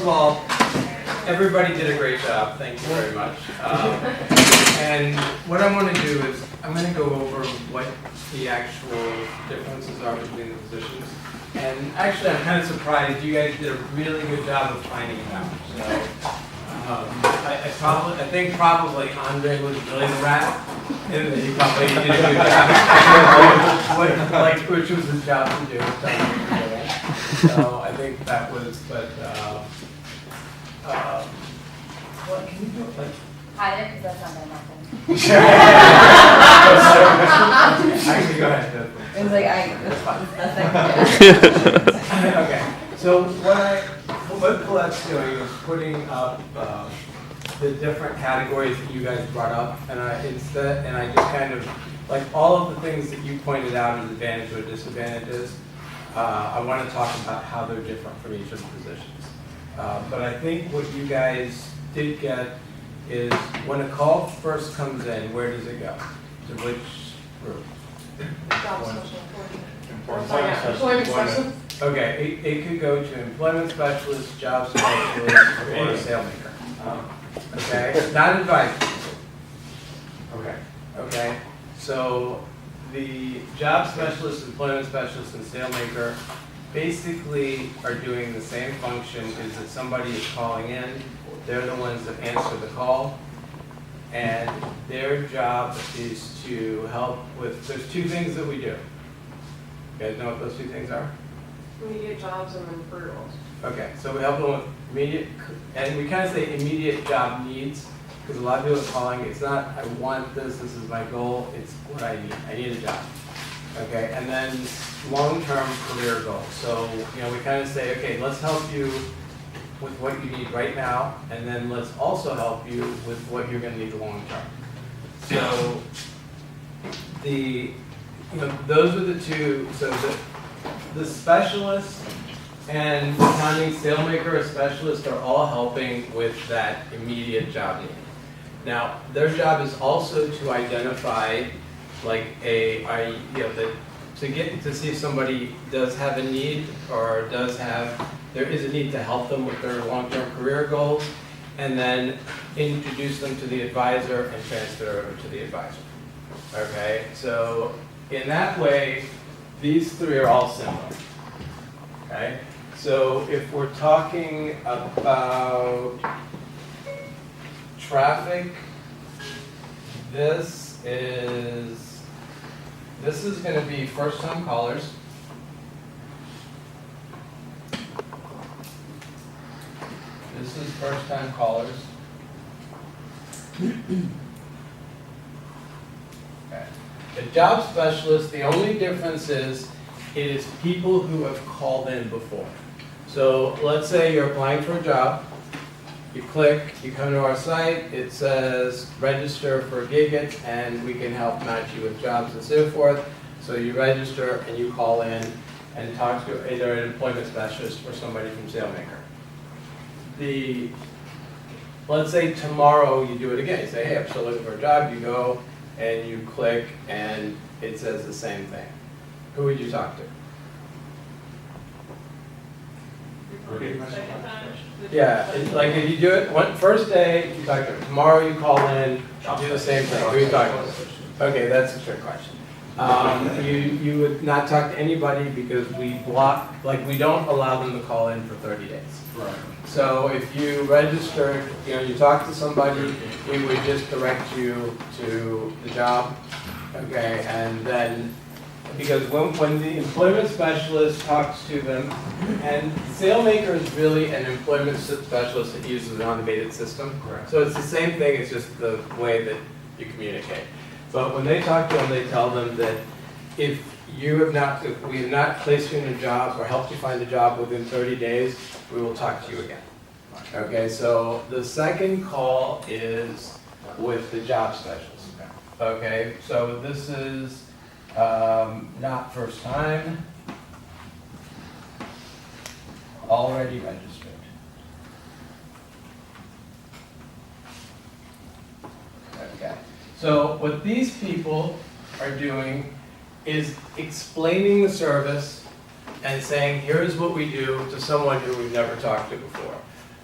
of all, everybody did a great job. Thank you very much. And what I want to do is, I'm going to go over what the actual differences are between the positions. And actually, I'm kind of surprised. You guys did a really good job of finding it out. So, I think probably Andre was really the rat, and he probably did a good job. Which was his job to do. So I think that was, but what can you do? Like, Hide it, because that's not gonna happen. actually, go ahead. It was like, that's nothing. Okay, so what Colette's doing is putting up the different categories that you guys brought up, and I just kind of, like all of the things that you pointed out as advantages or disadvantages, I want to talk about how they're different from each of the positions. But I think what you guys did get is when a call first comes in, where does it go? To which group? Employment specialist. Okay, it could go to employment specialist, job specialist, or a sale maker. Okay, not advisor. Okay, so the job specialist, employment specialist, and sale maker basically are doing the same function, is that somebody is calling in, they're the ones that answer the call, and their job is to help with, there's two things that we do. You guys know what those two things are? Immediate jobs and referrals. Okay, so we help them with immediate, and we kind of say immediate job needs, because a lot of people are calling, it's not, I want this is my goal, it's what I need a job. Okay, and then long-term career goals. So, we kind of say, okay, let's help you with what you need right now, and then let's also help you with what you're gonna need long-term. So, those are the two, so the specialist and the accounting salemaker or specialist are all helping with that immediate job need. Now, their job is also to identify like to get to see if somebody does have a need or there is a need to help them with their long-term career goals, and then introduce them to the advisor and transfer over to the advisor. Okay, so in that way, these three are all similar. Okay, so if we're talking about traffic, this is going to be first-time callers. This is first-time callers. Okay. The job specialist, the only difference is it is people who have called in before. So let's say you're applying for a job. You click, you come to our site, it says register for Gigit, and we can help match you with jobs and so forth. So you register and you call in and talk to either an employment specialist or somebody from SaleMaker. Let's say tomorrow you do it again. You say, hey, I'm still looking for a job. You go and you click and it says the same thing. Who would you talk to? Yeah, like if you do it first day, you talk to them. Tomorrow you call in, you do the same thing. Who are you talking to? Okay, that's a trick question. You would not talk to anybody because we don't allow them to call in for 30 days. Right. So if you registered, you talk to somebody, we would just direct you to the job, okay, and then because when the employment specialist talks to them, and SaleMaker is really an employment specialist that uses an automated system. Correct. So it's the same thing, it's just the way that you communicate. But when they talk to them, they tell them that if we have not placed you in a job or helped you find a job within 30 days, we will talk to you again. Okay, so the second call is with the job specialist. Okay, so this is not first time, already registered. Okay, so what these people are doing is explaining the service and saying, here's what we do to someone who we've never talked to before.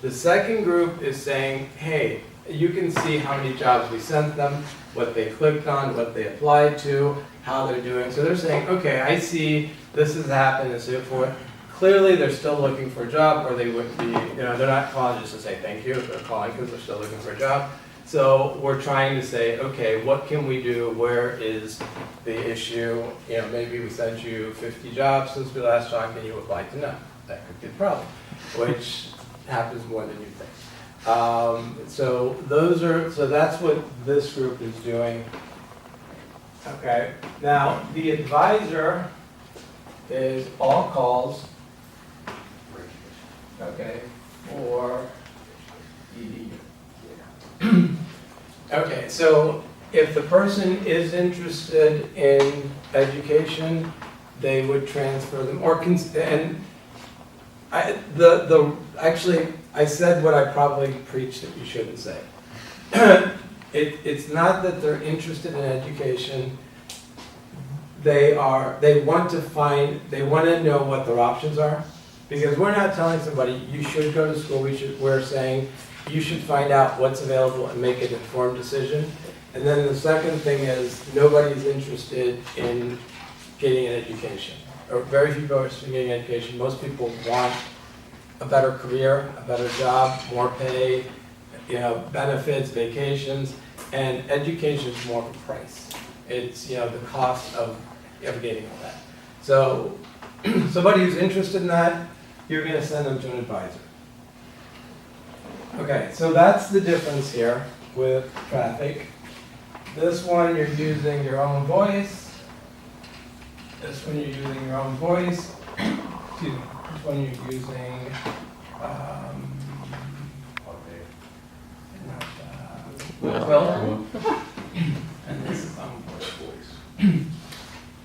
The second group is saying, hey, you can see how many jobs we sent them, what they clicked on, what they applied to, how they're doing. So they're saying, okay, I see this has happened and so forth. Clearly, they're still looking for a job, or they wouldn't be, they're not calling just to say thank you, they're calling because they're still looking for a job. So we're trying to say, okay, what can we do? Where is the issue? Maybe we sent you 50 jobs since we last talked and you applied to none. That could be the problem, which happens more than you think. So that's what this group is doing. Okay, now the advisor is all calls, okay, for EDU. Okay, so if the person is interested in education, they would transfer them, actually, I said what I probably preached that you shouldn't say. It's not that they're interested in education. They want to know what their options are, because we're not telling somebody you should go to school. We're saying you should find out what's available and make an informed decision. And then the second thing is nobody's interested in getting an education, or very few people are interested in getting an education. Most people want a better career, a better job, more pay, benefits, vacations, and education is more of a price. It's the cost of getting all that. So somebody who's interested in that, you're going to send them to an advisor. Okay, so that's the difference here with traffic. This one you're using your own voice. This one you're using your own voice. Excuse me. This one you're using Will. And this is on voice.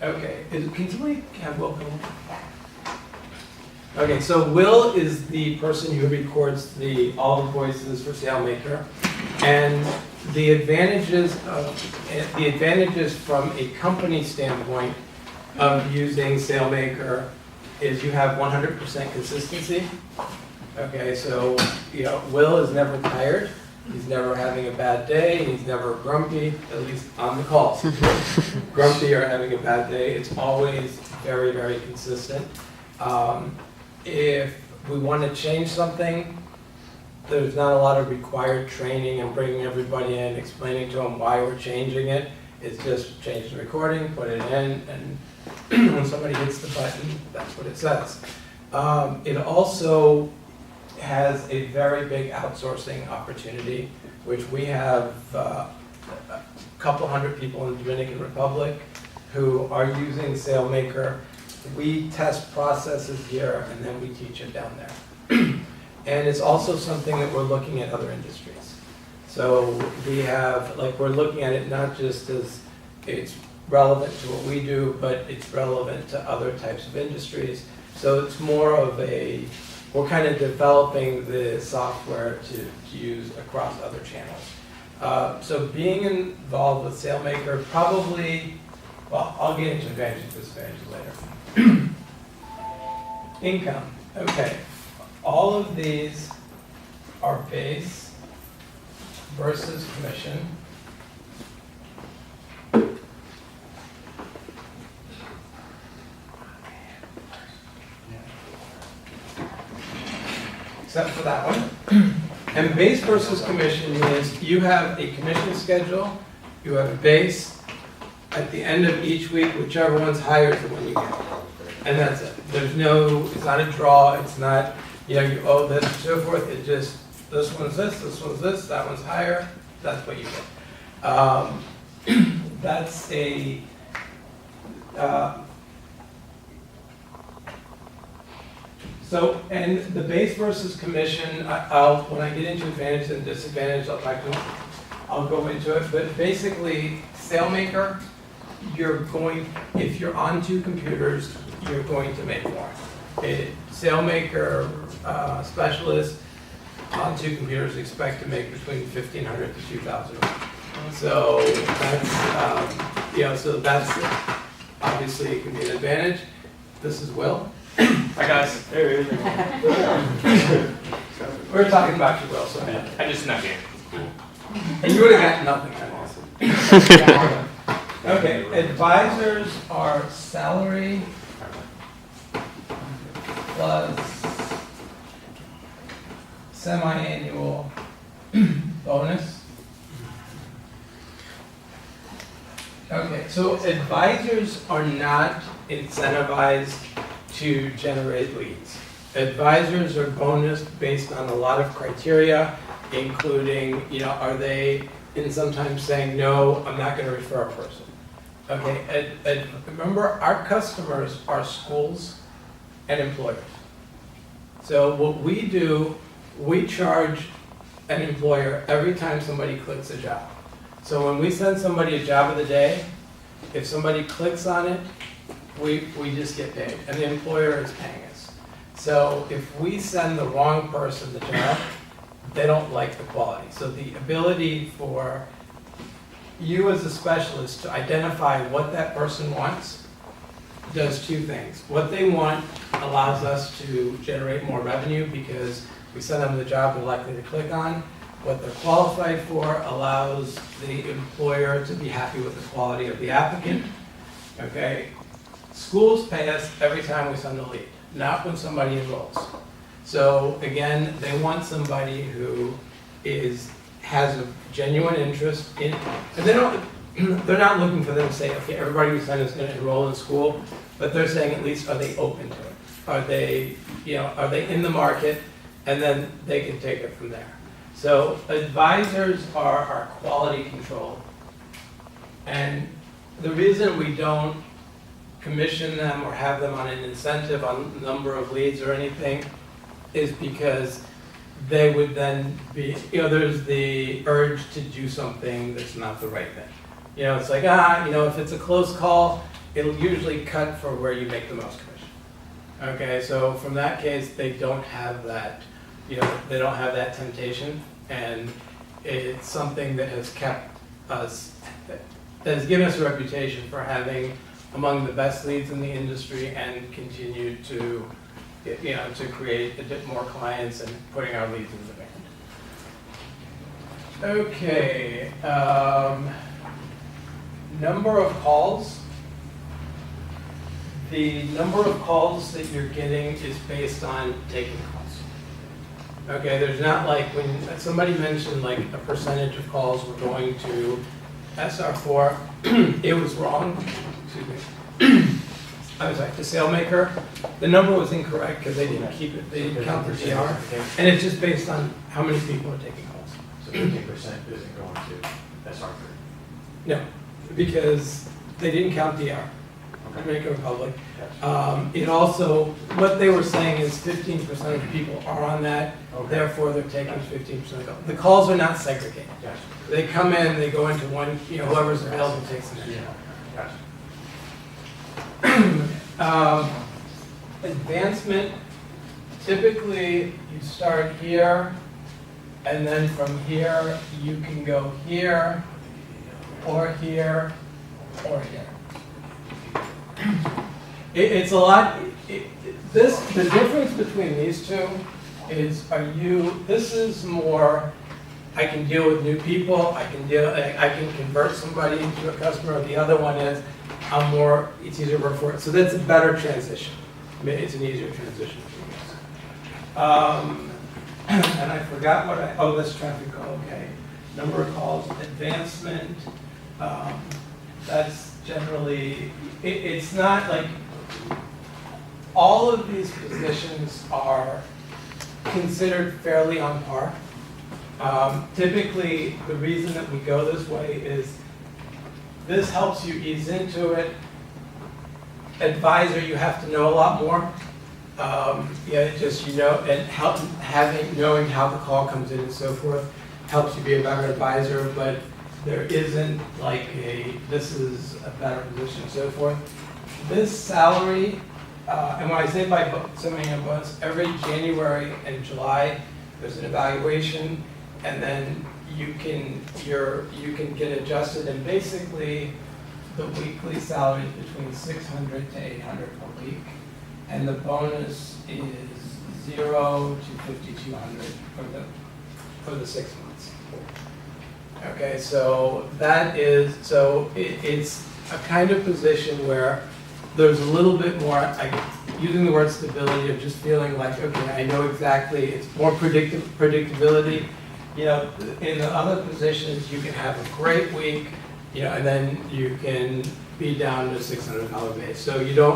Okay, can somebody have Will come? Okay, so Will is the person who records all the voices for SailMaker, and the advantages from a company standpoint of using SailMaker is you have 100% consistency. Okay, so Will is never tired. He's never having a bad day. He's never grumpy, at least on the calls. Grumpy or having a bad day. It's always very, very consistent. If we want to change something, there's not a lot of required training and bringing everybody in, explaining to them why we're changing it. It's just change the recording, put it in, and when somebody hits the button, that's what it says. It also has a very big outsourcing opportunity, which we have a couple hundred people in the Dominican Republic who are using SailMaker. We test processes here and then we teach it down there. And it's also something that we're looking at other industries. So we have, we're looking at it not just as it's relevant to what we do, but it's relevant to other types of industries. So it's more of we're kind of developing the software to use across other channels. So being involved with SailMaker probably, I'll get into advantages and disadvantages later. Income, okay. All of these are base versus commission. Except for that one. And base versus commission means you have a commission schedule, you have a base. At the end of each week, whichever one's higher is the one you get. And that's it. It's not a draw, it's not, you owe this and so forth. It just, this one's this one's this, that one's higher, that's what you get. That's and the base versus commission, when I get into advantage and disadvantage, I'll go into it. But basically, SailMaker, if you're on two computers, you're going to make more. SailMaker specialists on two computers expect to make between $1,500 to $2,000. So that's obviously it can be an advantage. This is Will. Hi guys. There he is. We're talking about you, Will, so. I just snuck in. Cool. And you would've got nothing out of this. Okay, advisors are salary plus semi-annual bonus. Okay, so advisors are not incentivized to generate leads. Advisors are bonused based on a lot of criteria, including, are they, and sometimes saying, no, I'm not gonna refer a person. Okay, remember, our customers are schools and employers. So what we do, we charge an employer every time somebody clicks a job. So when we send somebody a job of the day, if somebody clicks on it, we just get paid, and the employer is paying us. So if we send the wrong person the job, they don't like the quality. So the ability for you as a specialist to identify what that person wants does two things. What they want allows us to generate more revenue because we send them the job they're likely to click on. What they're qualified for allows the employer to be happy with the quality of the applicant. Okay? Schools pay us every time we send a lead, not when somebody enrolls. So again, they want somebody who has a genuine interest in, and they're not looking for them to say, okay, everybody we send is going to enroll in school, but they're saying at least, are they open to it? Are they in the market? And then they can take it from there. So advisors are our quality control. And the reason we don't commission them or have them on an incentive on number of leads or anything is because they would then be, there's the urge to do something that's not the right thing. It's like, if it's a close call, it'll usually cut for where you make the most commission. Okay, so from that case, they don't have that, they don't have that temptation, and it's something that has kept us, that has given us a reputation for having among the best leads in the industry and continue to, to create a bit more clients and putting our leads in demand. Okay, number of calls. The number of calls that you're getting is based on taking calls. Okay, there's not like when somebody mentioned like a percentage of calls were going to SR4, it was wrong. Excuse me. I was like, the SailMaker, the number was incorrect because they didn't keep it, they didn't count the DR, and it's just based on how many people are taking calls. So 15% isn't going to SR3? No, because they didn't count DR, Dominican Republic. It also, what they were saying is 15% of the people are on that, therefore they're taking 15% of the calls. The calls are not segregated. Gotcha. They come in, they go into one, whoever's available takes them in. Gotcha. Advancement, typically you start here, and then from here you can go here, or here, or here. It's a lot. The difference between these two is, this is more, I can deal with new people, I can convert somebody into a customer. The other one is, it's easier to work for it. So that's a better transition. It's an easier transition for you guys. And I forgot what that's traffic call, okay. Number of calls, advancement, that's generally, it's not like, all of these positions are considered fairly on par. Typically, the reason that we go this way is this helps you ease into it. Advisor, you have to know a lot more. And knowing how the call comes in and so forth helps you be a better advisor, but there isn't like this is a better position and so forth. This salary, and when I say by semi-annual bonus, every January and July, there's an evaluation, and then you can get adjusted, and basically the weekly salary is between $600 to $800 per week, and the bonus is 0 to 5,200 for the 6 months. Okay, so that is, it's a kind of position where there's a little bit more, using the word stability, of just feeling like, okay, I know exactly, it's more predictability. You know, in the other positions, you can have a great week, you know, and then you can be down to $600 base. So you don't